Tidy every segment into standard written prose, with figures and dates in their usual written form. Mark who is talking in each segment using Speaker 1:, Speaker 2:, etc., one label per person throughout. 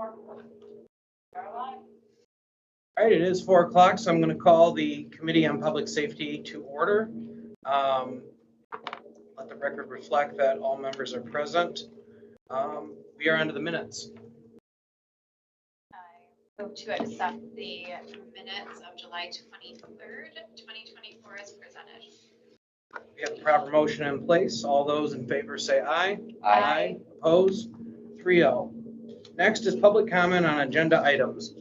Speaker 1: All right, it is 4 o'clock, so I'm going to call the Committee on Public Safety to order. Let the record reflect that all members are present. We are onto the minutes.
Speaker 2: I move to accept the minutes of July 23rd, 2024 as presented.
Speaker 1: We have a proper motion in place. All those in favor say aye.
Speaker 2: Aye.
Speaker 1: Opposed? 3-0. Next is public comment on agenda items.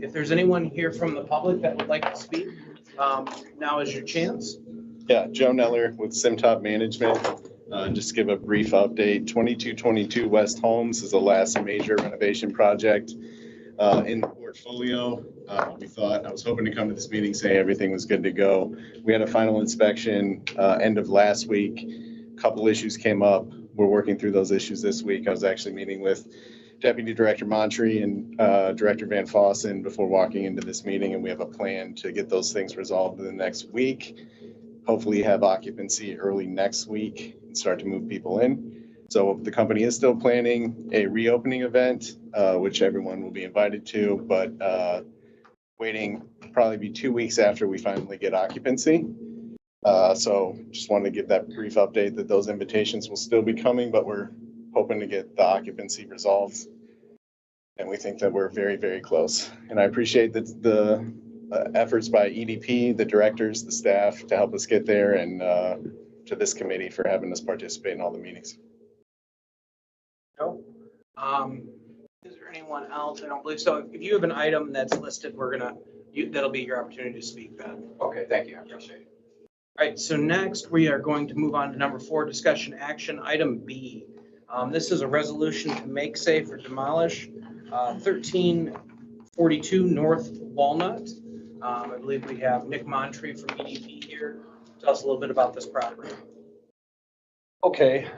Speaker 1: If there's anyone here from the public that would like to speak, now is your chance.
Speaker 3: Yeah, Joe Neller with Simtop Management. Just give a brief update. 2222 West Holmes is the last major renovation project in the portfolio. I was hoping to come to this meeting, say everything was good to go. We had a final inspection end of last week. A couple issues came up. We're working through those issues this week. I was actually meeting with Deputy Director Montry and Director Van Fossen before walking into this meeting, and we have a plan to get those things resolved in the next week. Hopefully have occupancy early next week and start to move people in. So the company is still planning a reopening event, which everyone will be invited to, but waiting probably be 2 weeks after we finally get occupancy. So just wanted to give that brief update that those invitations will still be coming, but we're hoping to get the occupancy resolved. And we think that we're very, very close. And I appreciate the efforts by EDP, the directors, the staff to help us get there, and to this committee for having us participate in all the meetings.
Speaker 1: No. Is there anyone else? I don't believe so. If you have an item that's listed, that'll be your opportunity to speak, Ben.
Speaker 4: Okay, thank you. I appreciate it.
Speaker 1: All right, so next we are going to move on to number 4, discussion action, item B. This is a resolution to make safe or demolish 1342 North Walnut. I believe we have Nick Montry from EDP here. Tell us a little bit about this property.
Speaker 5: Okay,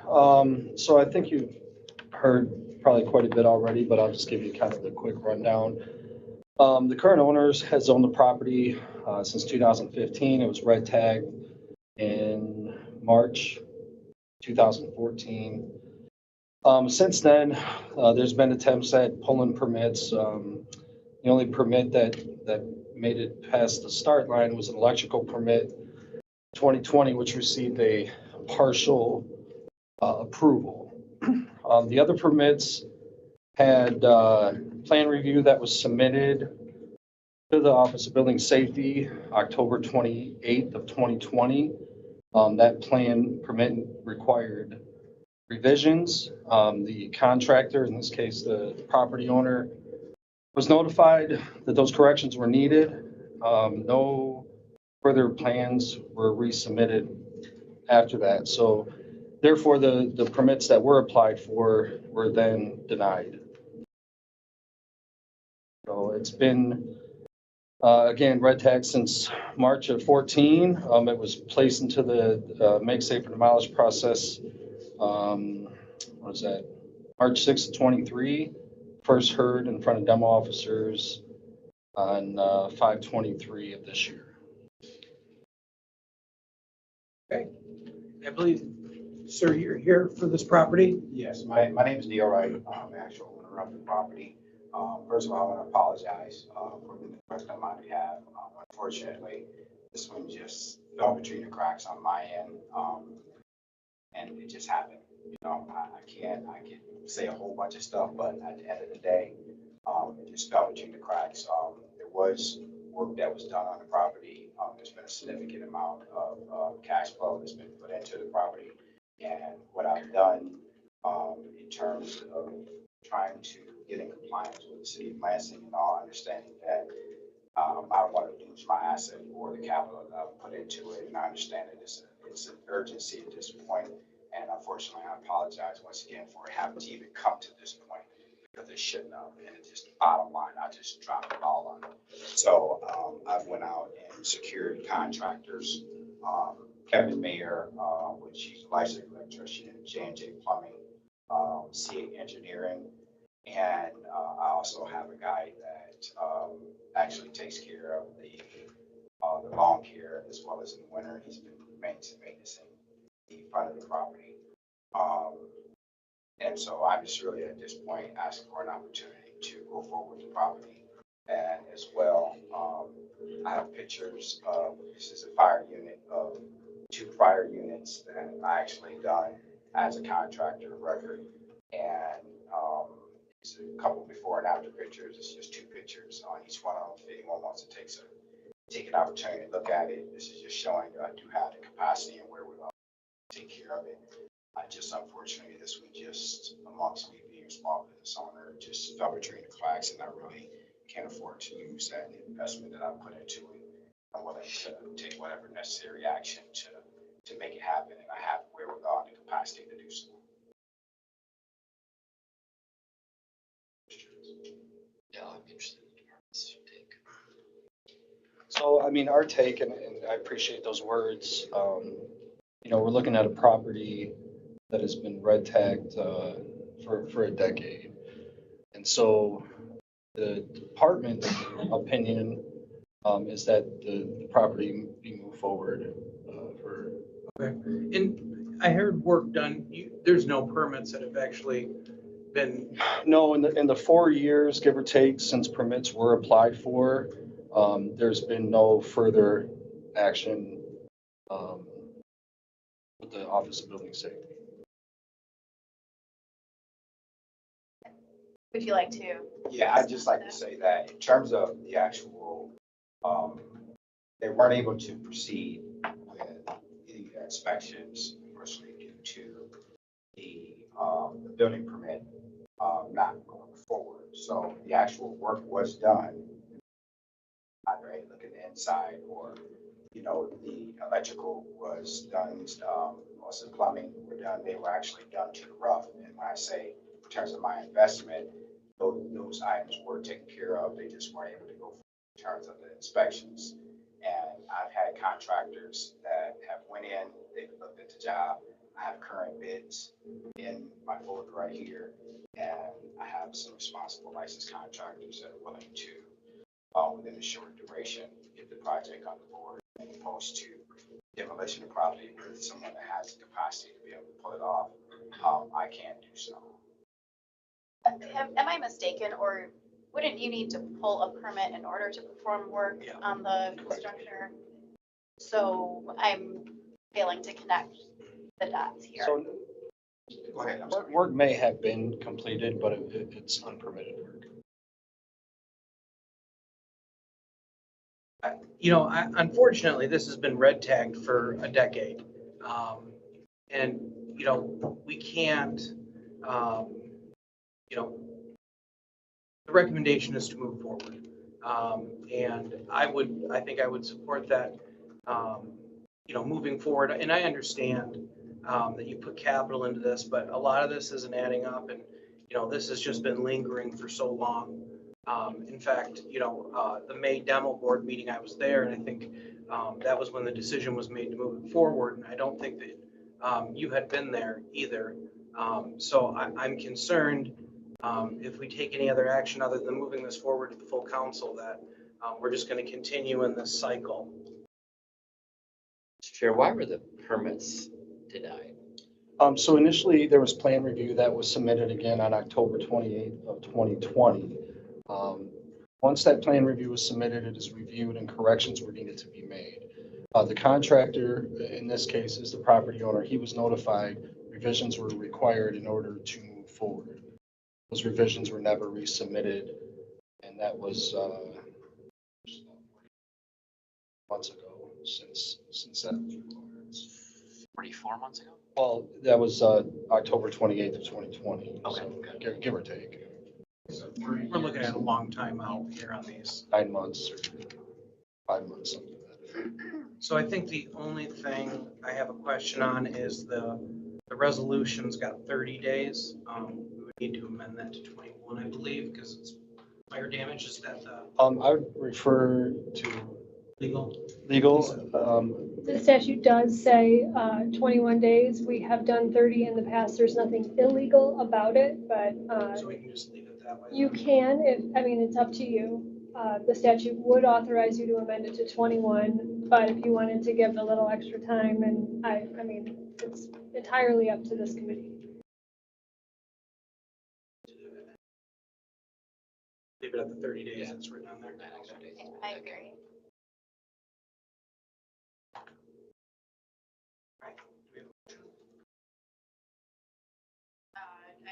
Speaker 5: so I think you've heard probably quite a bit already, but I'll just give you kind of the quick rundown. The current owners has owned the property since 2015. It was red tagged in March 2014. Since then, there's been attempts at pulling permits. The only permit that made it past the start line was an electrical permit 2020, which received a partial approval. The other permits had plan review that was submitted to the Office of Building Safety October 28th of 2020. That plan permit required revisions. The contractor, in this case the property owner, was notified that those corrections were needed. No further plans were resubmitted after that. So therefore, the permits that were applied for were then denied. So it's been, again, red tag since March of 14. It was placed into the make safe or demolish process. What was that? March 6th of 23. First heard in front of demo officers on 5/23 of this year.
Speaker 1: Okay. I believe, sir, you're here for this property.
Speaker 4: Yes, my name is Neil Wright. I'm the actual owner of the property. First of all, I want to apologize for the question on my behalf. Unfortunately, this one just fell between the cracks on my end, and it just happened. You know, I can say a whole bunch of stuff, but at the end of the day, it just fell between the cracks. There was work that was done on the property. There's been a significant amount of cash flow that's been put into the property. And what I've done in terms of trying to get in compliance with the city of Lansing and all, understanding that I don't want to lose my asset or the capital that I've put into it. And I understand that it's an urgency at this point. And unfortunately, I apologize once again for having to even come to this point, because it shouldn't have. And it's just the bottom line, I just dropped the ball on it. So I've went out and secured contractors. Kevin Mayer, which he's a licensed electrician, J&J Plumbing, CA Engineering, and I also have a guy that actually takes care of the lawn care as well as in the winter. He's been maintaining the front of the property, and so I'm just really at this point asking for an opportunity to go forward with the property. And as well, I have pictures of, this is a fire unit of 2 prior units that I actually done as a contractor of record. And it's a couple before and after pictures. It's just 2 pictures on each one of them. If anyone wants to take an opportunity to look at it, this is just showing that I do have the capacity and wherewithal to take care of it. I just, unfortunately, this one just, amongst me being a small business owner, just fell between the cracks, and I really can't afford to use that investment that I put into it. I'm willing to take whatever necessary action to make it happen, and I have wherewithal and the capacity to do so.
Speaker 6: Yeah, I'm interested in the department's take.
Speaker 5: So, I mean, our take, and I appreciate those words, you know, we're looking at a property that has been red tagged for a decade. And so the department's opinion is that the property be moved forward for.
Speaker 1: Okay. And I heard work done, there's no permits that have actually been,
Speaker 5: No, in the 4 years, give or take, since permits were applied for, there's been no further action with the Office of Building Safety.
Speaker 2: Would you like to?
Speaker 4: Yeah, I'd just like to say that in terms of the actual, they weren't able to proceed with any of their inspections, unfortunately, due to the building permit not going forward. So the actual work was done, either looking inside or, you know, the electrical was done, most of the plumbing were done. They were actually done to the rough. And when I say in terms of my investment, those items were taken care of. They just weren't able to go in terms of the inspections. And I've had contractors that have went in, they've looked at the job. I have current bids in my folder right here. And I have some responsible licensed contractors that are willing to, within a short duration, get the project on the board, as opposed to demolition of property with someone that has the capacity to be able to pull it off. I can't do so.
Speaker 2: Am I mistaken, or wouldn't you need to pull a permit in order to perform work
Speaker 1: Yeah.
Speaker 2: on the structure? So I'm failing to connect the dots here.
Speaker 5: So
Speaker 4: Go ahead, I'm sorry.
Speaker 5: work may have been completed, but it's unpermitted work.
Speaker 1: you know, unfortunately, this has been red tagged for a decade. And, you know, we can't, you know, the recommendation is to move forward. And I think I would support that, you know, moving forward. And I understand that you put capital into this, but a lot of this isn't adding up. And, you know, this has just been lingering for so long. In fact, you know, the May demo board meeting, I was there, and I think that was when the decision was made to move it forward. And I don't think that you had been there either. So I'm concerned if we take any other action other than moving this forward to the full council, that we're just going to continue in this cycle.
Speaker 6: Mr. Chair, why were the permits denied?
Speaker 5: So initially, there was plan review that was submitted again on October 28th of 2020. Once that plan review was submitted, it is reviewed and corrections were needed to be made. The contractor, in this case, is the property owner. He was notified revisions were required in order to move forward. Those revisions were never resubmitted, and that was months ago since that was required.
Speaker 6: 44 months ago?
Speaker 5: Well, that was October 28th of 2020.
Speaker 6: Okay,
Speaker 5: So give or take.
Speaker 1: We're looking at a long time out here on these.
Speaker 5: 9 months or 5 months, something like that.
Speaker 1: So I think the only thing I have a question on is the resolution's got 30 days. We would need to amend that to 21, I believe, because it's fire damage. Is that the
Speaker 5: I would refer to
Speaker 1: legal?
Speaker 5: legal.
Speaker 7: The statute does say 21 days. We have done 30 in the past. There's nothing illegal about it, but
Speaker 1: So we can just leave it that way.
Speaker 7: you can, I mean, it's up to you. The statute would authorize you to amend it to 21, but if you wanted to give a little extra time, and I mean, it's entirely up to this committee.
Speaker 1: Leave it at the 30 days
Speaker 6: Yeah.
Speaker 1: that's written on there.
Speaker 6: 9 extra days.
Speaker 2: Yeah, I agree. I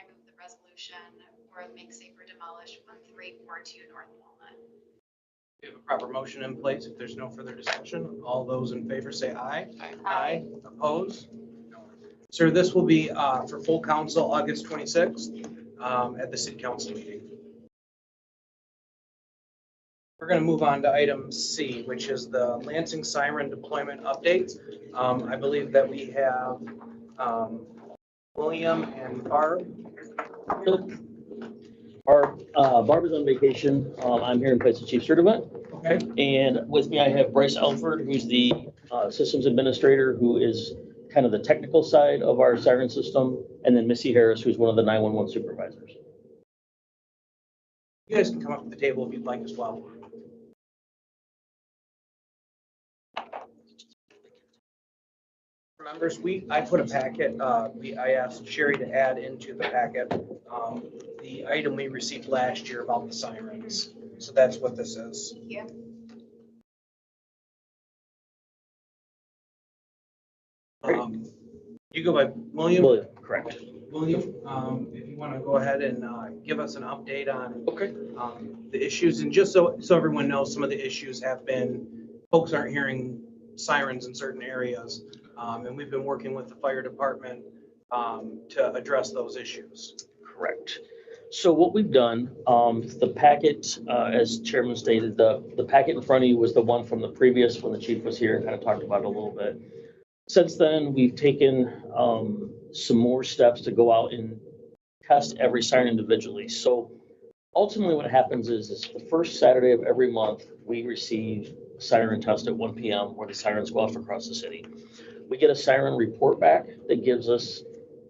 Speaker 2: move the resolution for Make Safer Demolish 1342 North Walnut.
Speaker 1: We have a proper motion in place. If there's no further discussion, all those in favor say aye.
Speaker 2: Aye.
Speaker 1: Oppose? Sir, this will be for full council, August 26th, at the city council meeting. We're going to move on to item C, which is the Lansing siren deployment updates. I believe that we have William and Barb.
Speaker 8: Barb is on vacation. I'm here in place of Chief Sturdivant.
Speaker 1: Okay.
Speaker 8: And with me, I have Bryce Alford, who's the systems administrator, who is kind of the technical side of our siren system. And then Missy Harris, who's one of the 911 supervisors.
Speaker 1: You guys can come up to the table if you'd like as well. Members, I put a packet, I asked Sherry to add into the packet, the item we received last year about the sirens. So that's what this is.
Speaker 2: Thank you.
Speaker 1: You go by William?
Speaker 8: William, correct.
Speaker 1: William, if you want to go ahead and give us an update on
Speaker 8: Okay.
Speaker 1: the issues, and just so everyone knows, some of the issues have been, folks aren't hearing sirens in certain areas, and we've been working with the fire department to address those issues.
Speaker 8: Correct. So what we've done, the packet, as Chairman stated, the packet in front of you was the one from the previous, when the chief was here and kind of talked about it a little bit. Since then, we've taken some more steps to go out and test every siren individually. So ultimately what happens is the first Saturday of every month, we receive a siren test at 1 p.m. where the sirens go off across the city. We get a siren report back that gives us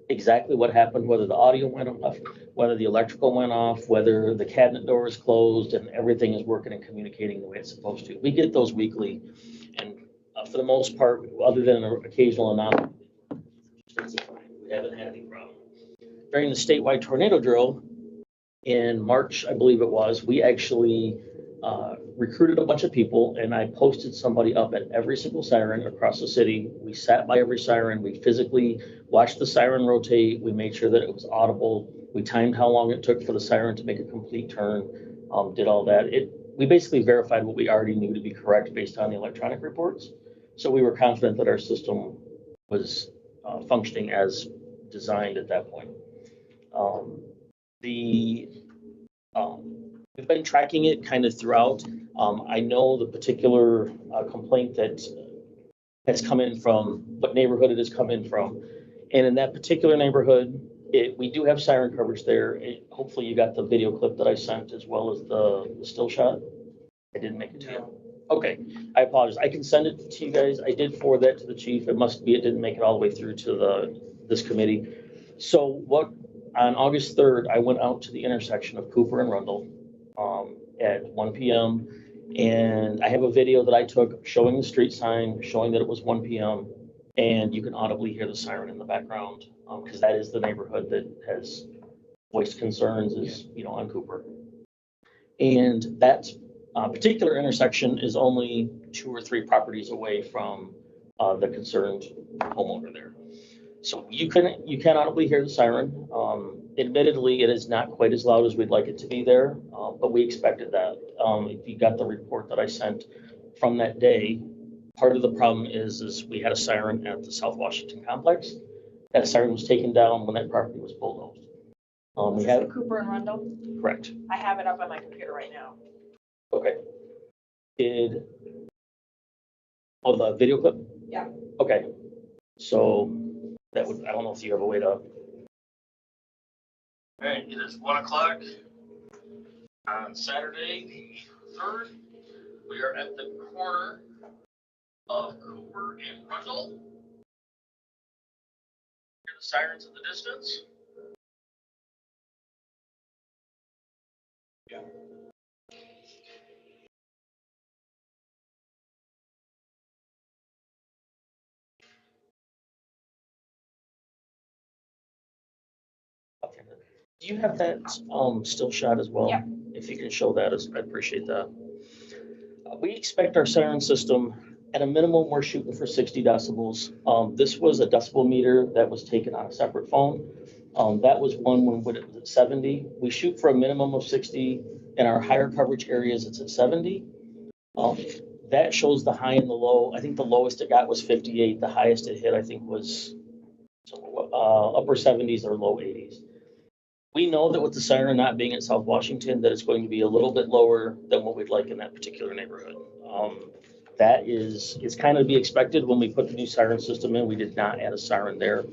Speaker 8: exactly what happened, whether the audio went off, whether the electrical went off, whether the cabinet door is closed and everything is working and communicating the way it's supposed to. We get those weekly, and for the most part, other than an occasional anomaly, we haven't had any problem. During the statewide tornado drill in March, I believe it was, we actually recruited a bunch of people, and I posted somebody up at every single siren across the city. We sat by every siren. We physically watched the siren rotate. We made sure that it was audible. We timed how long it took for the siren to make a complete turn, did all that. We basically verified what we already knew to be correct based on the electronic reports. So we were confident that our system was functioning as designed at that point. We've been tracking it kind of throughout. I know the particular complaint that has come in from, what neighborhood it has come in from. And in that particular neighborhood, we do have siren coverage there. Hopefully you got the video clip that I sent as well as the still shot. I didn't make it to you. Okay, I apologize. I can send it to you guys. I did forward that to the chief. It didn't make it all the way through to this committee. So on August 3rd, I went out to the intersection of Cooper and Rundle at 1 p.m. And I have a video that I took showing the street sign, showing that it was 1 p.m. And you can audibly hear the siren in the background, because that is the neighborhood that has voiced concerns on Cooper. And that particular intersection is only 2 or 3 properties away from the concerned homeowner there. So you can audibly hear the siren. Admittedly, it is not quite as loud as we'd like it to be there, but we expected that. If you got the report that I sent from that day, part of the problem is we had a siren at the South Washington complex. That siren was taken down when that property was bulldozed.
Speaker 9: This is the Cooper and Rundle.
Speaker 8: Correct.
Speaker 9: I have it up on my computer right now.
Speaker 8: Okay. The video clip?
Speaker 9: Yeah.
Speaker 8: Okay. So I don't know if you have a way to. All right, it is 1 o'clock on Saturday, the 3rd. We are at the corner of Cooper and Rundle. Hear the sirens in the distance.
Speaker 1: Yeah. Do you have that still shot as well?
Speaker 9: Yeah.
Speaker 8: if you can show that, I'd appreciate that. We expect our siren system, at a minimum, we're shooting for 60 decibels. This was a decibel meter that was taken on a separate phone. That was one when it was at 70. We shoot for a minimum of 60. In our higher coverage areas, it's at 70. That shows the high and the low. I think the lowest it got was 58. The highest it hit, I think, was upper 70s or low 80s. We know that with the siren not being at South Washington, that it's going to be a little bit lower than what we'd like in that particular neighborhood. It's kind of to be expected when we put the new siren system in. We did not add a siren there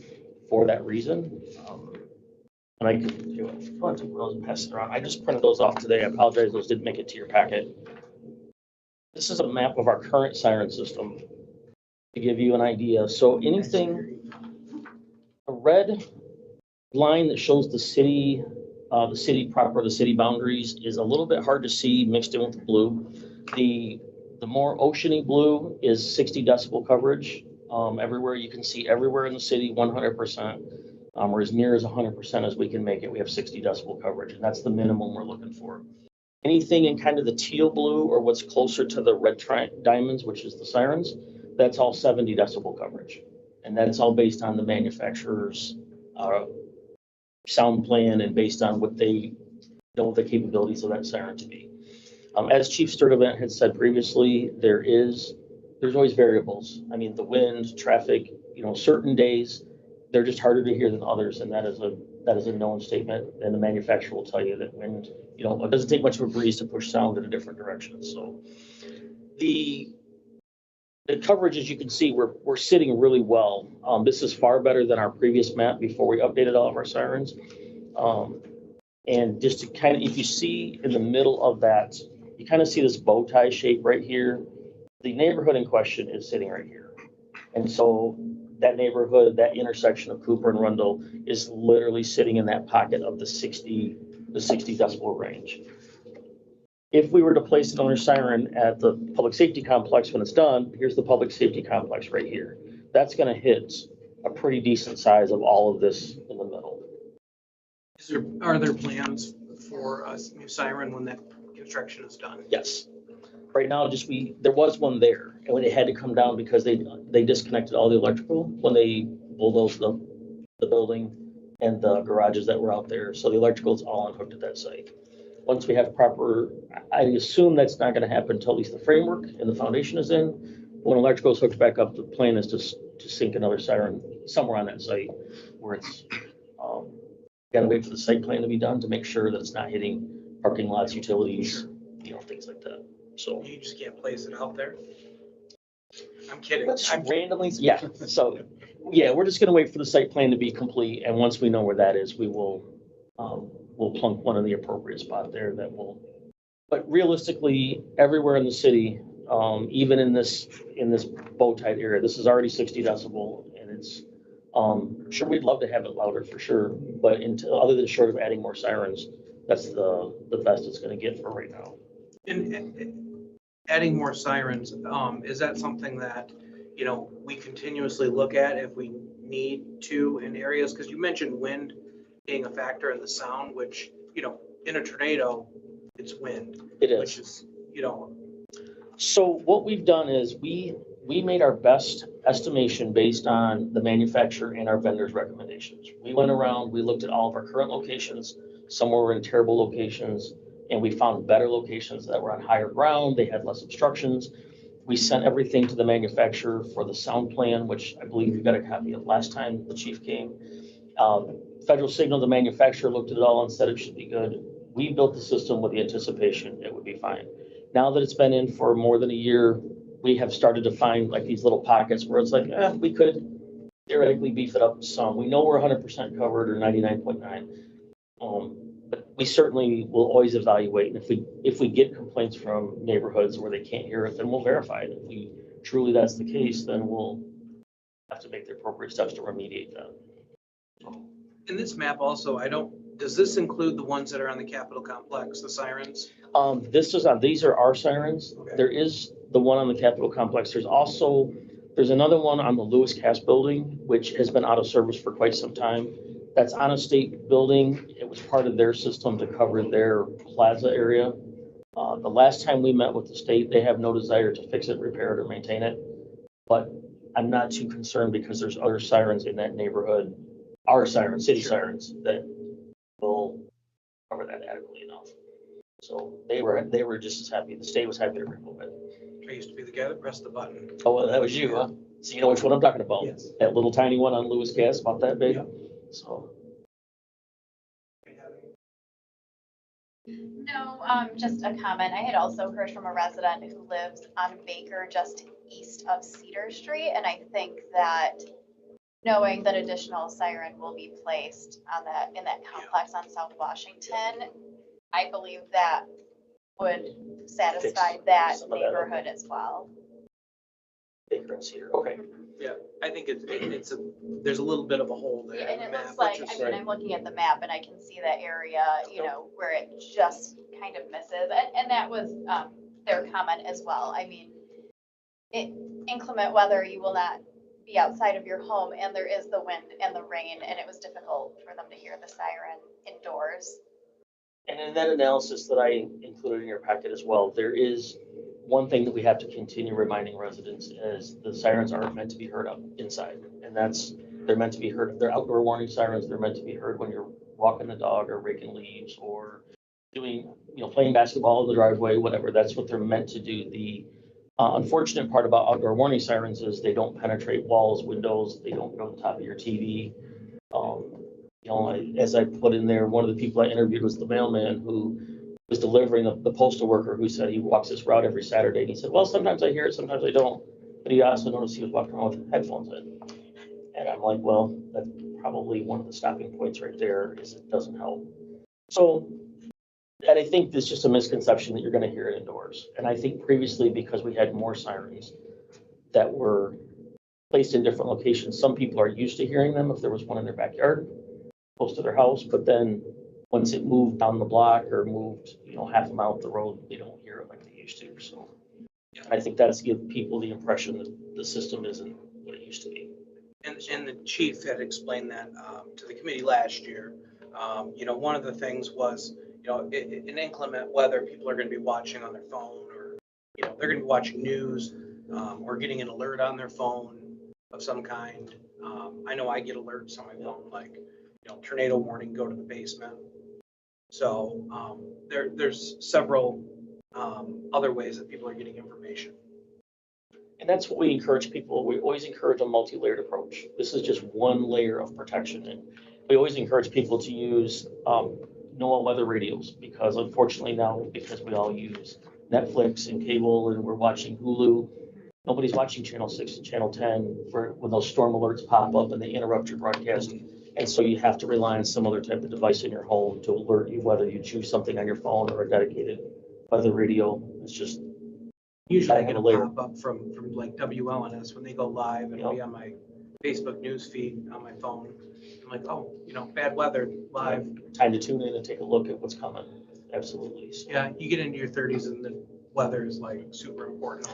Speaker 8: for that reason. And I could, if you want to take those and pass it around. I just printed those off today. I apologize, those didn't make it to your packet. This is a map of our current siren system to give you an idea. So anything, a red line that shows the city proper, the city boundaries is a little bit hard to see mixed in with the blue. The more oceany blue is 60 decibel coverage. Everywhere you can see everywhere in the city, 100%. Or as near as 100% as we can make it, we have 60 decibel coverage, and that's the minimum we're looking for. Anything in kind of the teal blue or what's closer to the red diamonds, which is the sirens, that's all 70 decibel coverage. And that's all based on the manufacturer's sound plan and based on what they know the capabilities of that siren to be. As Chief Sturdivant had said previously, there's always variables. I mean, the wind, traffic, certain days, they're just harder to hear than others, and that is a known statement. And the manufacturer will tell you that wind, it doesn't take much of a breeze to push sound in a different direction. So the coverage, as you can see, we're sitting really well. This is far better than our previous map before we updated all of our sirens. And just to kind of, if you see in the middle of that, you kind of see this bow tie shape right here. The neighborhood in question is sitting right here. And so that neighborhood, that intersection of Cooper and Rundle is literally sitting in that pocket of the 60 decibel range. If we were to place another siren at the public safety complex when it's done, here's the public safety complex right here. That's going to hit a pretty decent size of all of this in the middle.
Speaker 1: Are there plans for a new siren when that construction is done?
Speaker 8: Yes. Right now, there was one there, and when it had to come down because they disconnected all the electrical when they bulldozed the building and the garages that were out there. So the electrical is all unhooked at that site. Once we have proper, I assume that's not going to happen until at least the framework and the foundation is in. When electrical is hooked back up, the plan is to sink another siren somewhere on that site where it's got to wait for the site plan to be done to make sure that it's not hitting parking lots, utilities, things like that. So
Speaker 1: You just can't place it out there? I'm kidding.
Speaker 8: let's
Speaker 1: I'm
Speaker 8: randomly, yeah. So, yeah, we're just going to wait for the site plan to be complete, and once we know where that is, we'll plunk one in the appropriate spot there that will. But realistically, everywhere in the city, even in this bow tie area, this is already 60 decibel, and it's sure we'd love to have it louder for sure, but other than short of adding more sirens, that's the best it's going to get for right now.
Speaker 1: And adding more sirens, is that something that, we continuously look at if we need to in areas? Because you mentioned wind being a factor in the sound, which, in a tornado, it's wind.
Speaker 8: It is.
Speaker 1: Which is,
Speaker 8: So what we've done is we made our best estimation based on the manufacturer and our vendors' recommendations. We went around, we looked at all of our current locations, some were in terrible locations, and we found better locations that were on higher ground, they had less obstructions. We sent everything to the manufacturer for the sound plan, which I believe you got a copy of last time the chief came. Federal Signal, the manufacturer, looked at it all and said it should be good. We built the system with the anticipation it would be fine. Now that it's been in for more than a year, we have started to find like these little pockets where it's like, we could theoretically beef it up some. We know we're 100% covered or 99.9. But we certainly will always evaluate. And if we get complaints from neighborhoods where they can't hear it, then we'll verify it. If we truly that's the case, then we'll have to make the appropriate steps to remediate that.
Speaker 1: in this map also, does this include the ones that are on the Capitol complex, the sirens?
Speaker 8: These are our sirens.
Speaker 1: Okay.
Speaker 8: There is the one on the Capitol complex. There's another one on the Lewis Cass building, which has been out of service for quite some time. That's on a state building. It was part of their system to cover their plaza area. The last time we met with the state, they have no desire to fix it, repair it, or maintain it. But I'm not too concerned because there's other sirens in that neighborhood, our sirens, city sirens, that will cover that adequately enough. So they were just as happy, the state was happy to remove it.
Speaker 1: I used to be the guy that pressed the button.
Speaker 8: Oh, well, that was you, huh? So you know which one I'm talking about?
Speaker 1: Yes.
Speaker 8: That little tiny one on Lewis Gas, about that big?
Speaker 1: Yeah.
Speaker 8: So,
Speaker 2: No, just a comment. I had also heard from a resident who lives on Baker, just east of Cedar Street, and I think that knowing that additional siren will be placed on that, in that complex on South Washington, I believe that would satisfy that
Speaker 8: some of that up.
Speaker 2: neighborhood as well.
Speaker 8: Baker and Cedar, okay.
Speaker 1: Yeah, I think there's a little bit of a hole there.
Speaker 2: Yeah, and
Speaker 1: in
Speaker 2: it
Speaker 1: the
Speaker 2: looks
Speaker 1: map,
Speaker 2: like,
Speaker 1: which
Speaker 2: I
Speaker 1: is-
Speaker 2: mean, I'm looking at the map and I can see that area, you know, where it just kind of misses. And that was, their comment as well. I mean, inclement weather, you will not be outside of your home, and there is the wind and the rain, and it was difficult for them to hear the siren indoors.
Speaker 8: And in that analysis that I included in your packet as well, there is one thing that we have to continue reminding residents is the sirens aren't meant to be heard up inside. And they're meant to be heard, they're outdoor warning sirens, they're meant to be heard when you're walking the dog or raking leaves or doing, playing basketball in the driveway, whatever. That's what they're meant to do. The unfortunate part about outdoor warning sirens is they don't penetrate walls, windows, they don't go to the top of your TV. As I put in there, one of the people I interviewed was the mailman who was delivering the postal worker who said he walks this route every Saturday. And he said, well, sometimes I hear it, sometimes I don't. But he also noticed he was walking around with headphones in. And I'm like, well, that's probably one of the stopping points right there is it doesn't help. So, and I think there's just a misconception that you're going to hear it indoors. And I think previously, because we had more sirens that were placed in different locations, some people are used to hearing them if there was one in their backyard, close to their house. But then once it moved down the block or moved, half a mile up the road, they don't hear it like they used to. So I think that's give people the impression that the system isn't what it used to be.
Speaker 1: And the chief had explained that to the committee last year. One of the things was, in inclement weather, people are going to be watching on their phone or, they're going to be watching news or getting an alert on their phone of some kind. I know I get alerts on my phone, like, tornado warning, go to the basement. So there's several other ways that people are getting information.
Speaker 8: And that's what we encourage people. We always encourage a multi-layered approach. This is just one layer of protection. And we always encourage people to use NOAA weather radios because unfortunately now, because we all use Netflix and cable and we're watching Hulu, nobody's watching Channel 6 and Channel 10 when those storm alerts pop up and they interrupt your broadcast. And so you have to rely on some other type of device in your home to alert you, whether you choose something on your phone or a dedicated weather radio. It's just
Speaker 1: Usually I
Speaker 8: Gotta
Speaker 1: get a
Speaker 8: get a layer.
Speaker 1: pop up from like WLNS when they go live and it'll be on my Facebook news feed on my phone. I'm like, oh, bad weather live.
Speaker 8: time to tune in and take a look at what's coming. Absolutely. So,
Speaker 1: Yeah, you get into your 30s and the weather is like super important.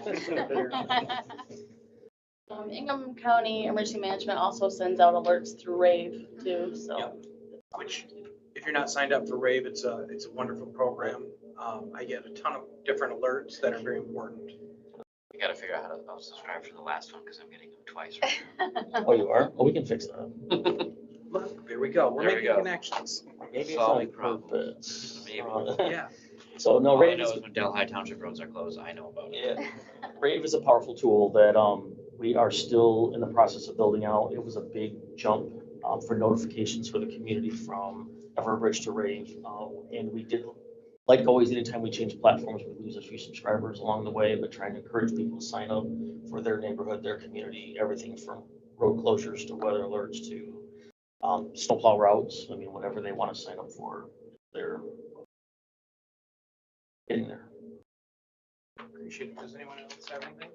Speaker 10: Ingham County Emergency Management also sends out alerts through RAVE too, so.
Speaker 1: Yep. Which, if you're not signed up for RAVE, it's a wonderful program. I get a ton of different alerts that are very important.
Speaker 6: We gotta figure out how to subscribe to the last one, because I'm getting them twice right now.
Speaker 8: oh, you are? Oh, we can fix that.
Speaker 1: Look, there we go. We're
Speaker 6: There we
Speaker 1: making
Speaker 6: go.
Speaker 1: connections.
Speaker 8: Maybe it's
Speaker 6: Solving
Speaker 8: on
Speaker 6: problems.
Speaker 8: purpose.
Speaker 6: Maybe.
Speaker 1: Yeah.
Speaker 8: So no,
Speaker 6: All I
Speaker 8: RAVE
Speaker 6: know
Speaker 8: is,
Speaker 6: is when Delhi Township roads are closed, I know about it.
Speaker 8: yeah, RAVE is a powerful tool that we are still in the process of building out. It was a big jump for notifications for the community from Everbridge to RAVE. And we did, like always, anytime we change platforms, we lose a few subscribers along the way, but trying to encourage people to sign up for their neighborhood, their community, everything from road closures to weather alerts to snowplow routes. I mean, whatever they want to sign up for, they're getting there.
Speaker 1: Appreciate it. Does anyone else have anything?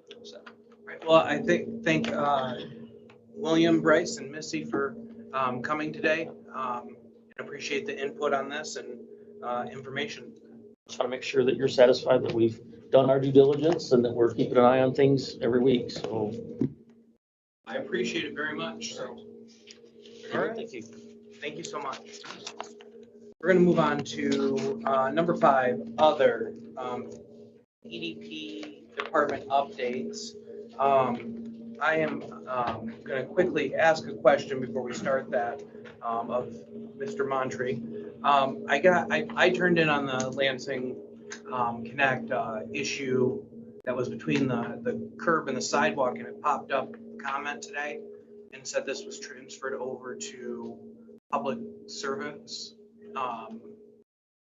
Speaker 1: Right. Well, I thank William, Bryce, and Missy for coming today. And appreciate the input on this and information.
Speaker 8: Just want to make sure that you're satisfied that we've done our due diligence and that we're keeping an eye on things every week. So,
Speaker 1: I appreciate it very much. So,
Speaker 8: all right, thank you.
Speaker 1: Thank you so much. We're gonna move on to number 5, other EDP department updates. I am gonna quickly ask a question before we start that of Mr. Montry. I turned in on the Lansing Connect issue that was between the curb and the sidewalk, and it popped up a comment today and said this was transferred over to public service.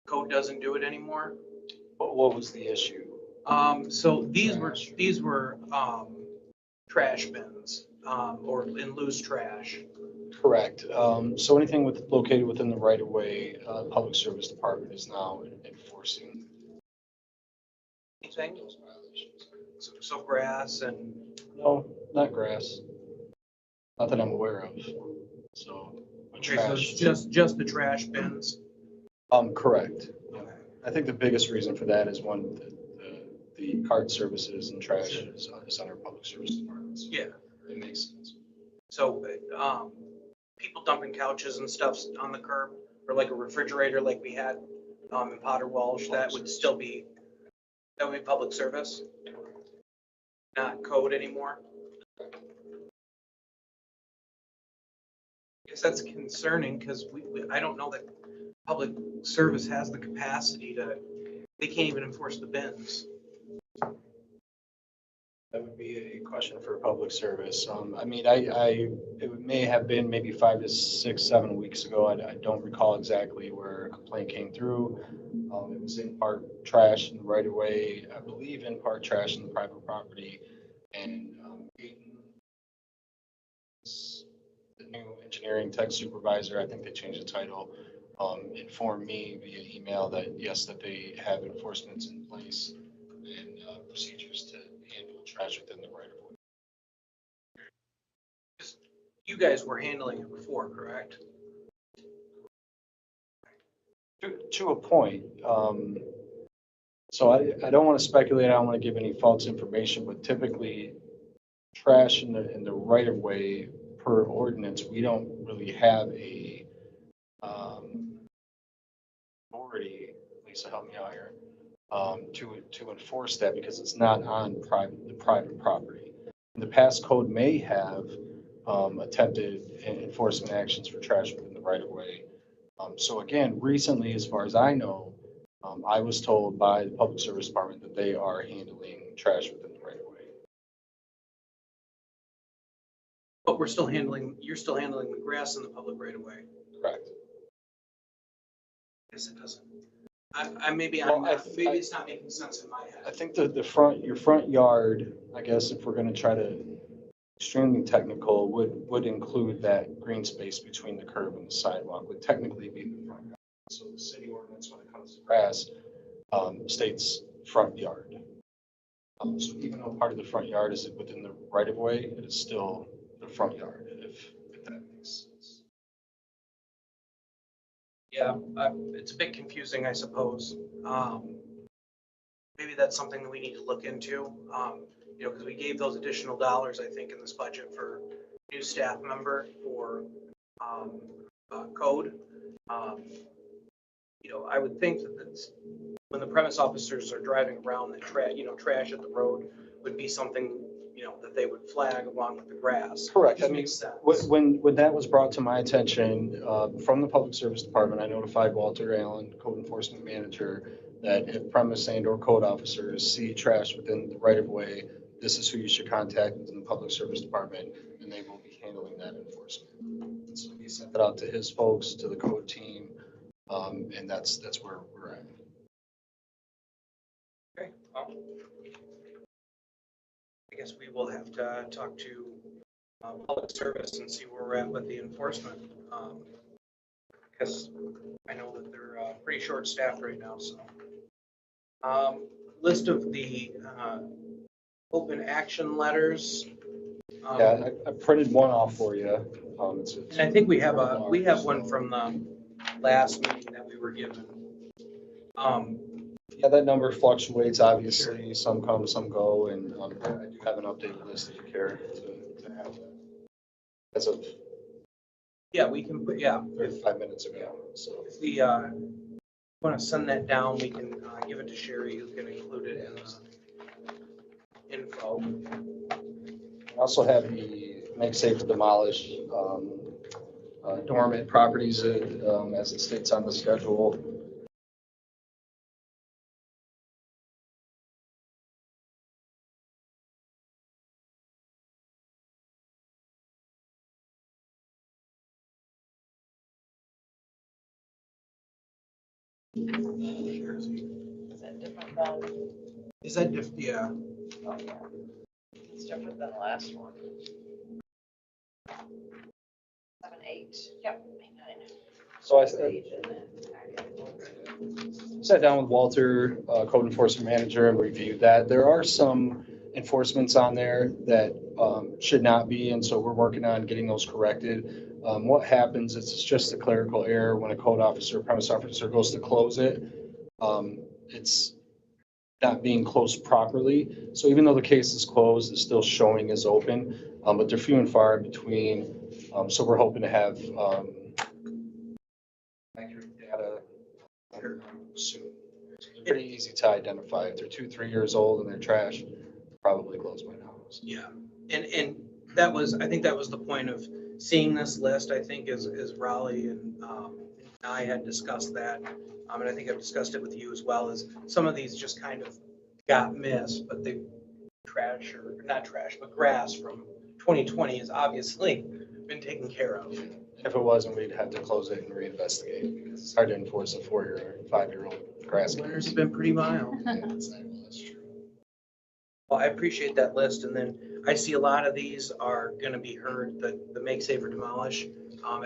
Speaker 1: Code doesn't do it anymore.
Speaker 5: What was the issue?
Speaker 1: So these were trash bins, or in loose trash.
Speaker 5: Correct. So anything located within the right of way, Public Service Department is now enforcing
Speaker 1: Anything?
Speaker 5: those violations.
Speaker 1: So grass and,
Speaker 5: No, not grass. Not that I'm aware of. So, but
Speaker 1: okay, so it's
Speaker 5: trash.
Speaker 1: just the trash bins.
Speaker 5: Correct.
Speaker 1: Okay.
Speaker 5: I think the biggest reason for that is one, the cart services and trash is under Public Service Departments.
Speaker 1: Yeah.
Speaker 5: It makes sense.
Speaker 1: So, people dumping couches and stuff on the curb, or like a refrigerator like we had in Potter Walsh, that would be public service, not code anymore. I guess that's concerning, because I don't know that public service has the capacity they can't even enforce the bins.
Speaker 5: That would be a question for Public Service. I mean, it may have been maybe 5 to 6, 7 weeks ago. I don't recall exactly where a complaint came through. It was in part trash in the right of way, I believe in part trash in the private property. And Peyton, the new engineering tech supervisor, I think they changed the title, informed me via email that yes, that they have enforcements in place and procedures to handle trash within the right of way.
Speaker 1: You guys were handling it before, correct?
Speaker 5: To a point. So I don't want to speculate. I don't want to give any false information, but typically trash in the right of way per ordinance, we don't really have a authority, Lisa, help me out here, to enforce that because it's not on the private property. In the past, code may have attempted enforcement actions for trash within the right of way. So again, recently, as far as I know, I was told by the Public Service Department that they are handling trash within the right of way.
Speaker 1: But you're still handling the grass in the public right of way.
Speaker 5: Correct.
Speaker 1: I guess it doesn't. Maybe it's not making sense in my head.
Speaker 5: I think your front yard, I guess if we're gonna try to extremely technical, would include that green space between the curb and the sidewalk would technically be the front yard. So the city ordinance when it comes to grass states front yard. So even though part of the front yard is within the right of way, it is still the front yard, if that makes sense.
Speaker 1: Yeah, it's a bit confusing, I suppose. Maybe that's something that we need to look into, because we gave those additional dollars, I think, in this budget for new staff member for code. I would think that when the premise officers are driving around, that trash at the road would be something, that they would flag along with the grass.
Speaker 5: Correct.
Speaker 1: Just makes sense.
Speaker 5: When that was brought to my attention from the Public Service Department, I notified Walter Allen, Code Enforcement Manager, that if premise and/or code officers see trash within the right of way, this is who you should contact within the Public Service Department, and they will be handling that enforcement. And so he sent that out to his folks, to the code team, and that's where we're at.
Speaker 1: Okay, well, I guess we will have to talk to public service and see where we're at with the enforcement. Because I know that they're pretty short-staffed right now, so. List of the open action letters.
Speaker 5: Yeah, I printed one off for you.
Speaker 1: And I think we have one from the last meeting that we were given.
Speaker 5: Yeah, that number fluctuates, obviously. Some come, some go, and I do have an updated list if you care to have that. As of
Speaker 1: Yeah, we can put, yeah, if
Speaker 5: 5 minutes ago, so.
Speaker 1: if we want to send that down, we can give it to Sherry, who can include it in the info.
Speaker 5: We also have the make safe to demolish dormant properties as it states on the schedule.
Speaker 9: Is that different than,
Speaker 1: Is that, yeah,
Speaker 9: oh, yeah. It's different than the last one. 7, 8, yep, 9.
Speaker 5: So I
Speaker 9: Page and then
Speaker 5: sat down with Walter, code enforcement manager, and reviewed that. There are some enforcements on there that should not be, and so we're working on getting those corrected. What happens is it's just a clerical error when a code officer, premise officer goes to close it. It's not being closed properly. So even though the case is closed, it's still showing as open, but they're few and far in between. So we're hoping to have accurate data soon. It's pretty easy to identify. If they're 2-3 years old and they're trash, probably closed by now.
Speaker 1: yeah. And that was, I think that was the point of seeing this list, I think, is Raleigh and I had discussed that. And I think I've discussed it with you as well, is some of these just kind of got missed, but they trash, or not trash, but grass from 2020 has obviously been taken care of.
Speaker 5: If it wasn't, we'd have to close it and reinvestigate because it's hard to enforce a 4-year or 5-year-old grass.
Speaker 1: Winters have been pretty mild.
Speaker 5: That's true.
Speaker 1: Well, I appreciate that list, and then I see a lot of these are gonna be heard, the make, save, or demolish,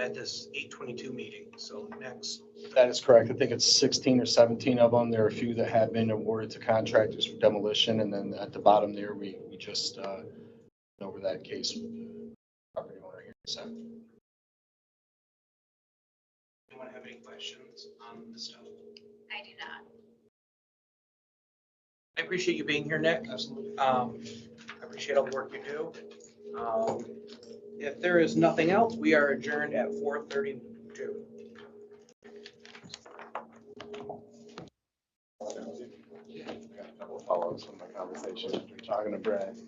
Speaker 1: at this 8/22 meeting, so next.
Speaker 5: That is correct. I think it's 16 or 17 of them. There are a few that have been awarded to contractors for demolition, and then at the bottom there, we just went over that case with the property owner here. So
Speaker 1: Anyone have any questions on this stuff?
Speaker 2: I do not.
Speaker 1: I appreciate you being here, Nick.
Speaker 5: absolutely.
Speaker 1: I appreciate all the work you do. If there is nothing else, we are adjourned at 4:32.
Speaker 3: Got a couple of follow-ups from my conversation after talking to Brad.